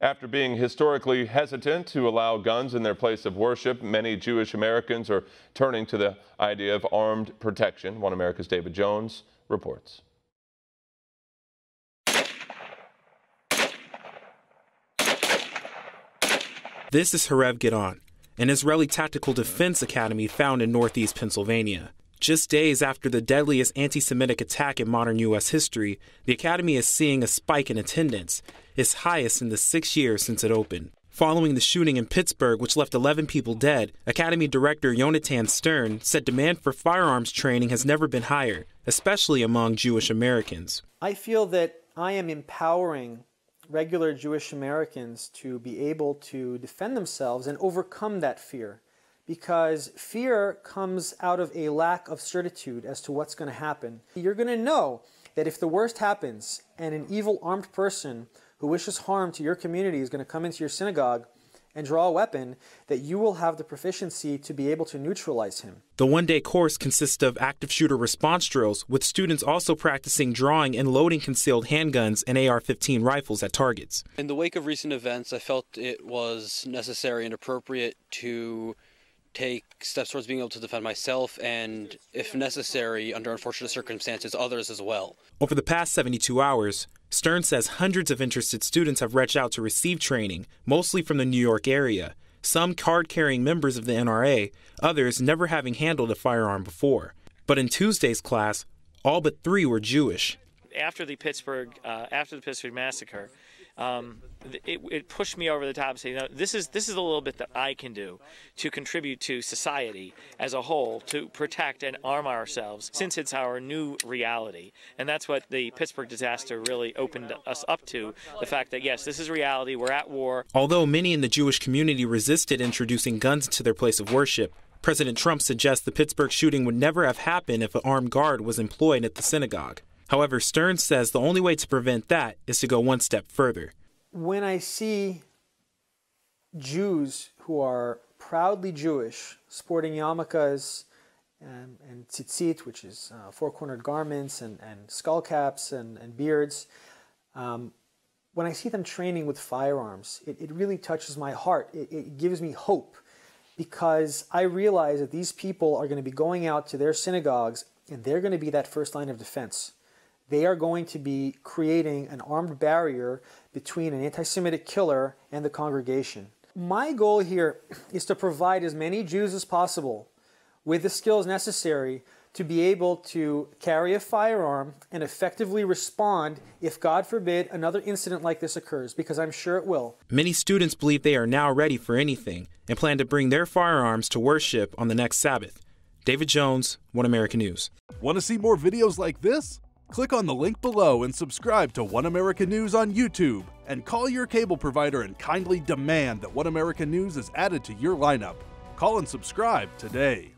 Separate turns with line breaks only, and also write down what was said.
After being historically hesitant to allow guns in their place of worship, many Jewish Americans are turning to the idea of armed protection. One America's David Jones reports.
This is Harev Gidon, an Israeli tactical defense academy found in northeast Pennsylvania. Just days after the deadliest anti-Semitic attack in modern U.S. history, the academy is seeing a spike in attendance, its highest in the 6 years since it opened. Following the shooting in Pittsburgh, which left 11 people dead, Academy Director Yonatan Stern said demand for firearms training has never been higher, especially among Jewish Americans.
I feel that I am empowering regular Jewish Americans to be able to defend themselves and overcome that fear. Because fear comes out of a lack of certitude as to what's going to happen. You're going to know that if the worst happens and an evil armed person who wishes harm to your community is going to come into your synagogue and draw a weapon, that you will have the proficiency to be able to neutralize him.
The one-day course consists of active shooter response drills, with students also practicing drawing and loading concealed handguns and AR-15 rifles at targets.
In the wake of recent events, I felt it was necessary and appropriate to take steps towards being able to defend myself and, if necessary, under unfortunate circumstances, others as well.
Over the past 72 hours, Stern says hundreds of interested students have reached out to receive training, mostly from the New York area, some card-carrying members of the NRA, others never having handled a firearm before. But in Tuesday's class, all but 3 were Jewish.
After the Pittsburgh massacre, it pushed me over the top and say, you know, this is a little bit that I can do to contribute to society as a whole, to protect and arm ourselves, since it's our new reality. And that's what the Pittsburgh disaster really opened us up to, the fact that, yes, this is reality, we're at war.
Although many in the Jewish community resisted introducing guns to their place of worship, President Trump suggests the Pittsburgh shooting would never have happened if an armed guard was employed at the synagogue. However, Stern says the only way to prevent that is to go one step further.
When I see Jews who are proudly Jewish, sporting yarmulkes and tzitzit, which is four-cornered garments, and skull caps and beards, when I see them training with firearms, it really touches my heart. It gives me hope, because I realize that these people are going to be going out to their synagogues and they're going to be that first line of defense. They are going to be creating an armed barrier between an anti-Semitic killer and the congregation. My goal here is to provide as many Jews as possible with the skills necessary to be able to carry a firearm and effectively respond if, God forbid, another incident like this occurs, because I'm sure it will.
Many students believe they are now ready for anything and plan to bring their firearms to worship on the next Sabbath. David Jones, One American News.
Want to see more videos like this? Click on the link below and subscribe to One American News on YouTube, and call your cable provider and kindly demand that One American News is added to your lineup. Call and subscribe today.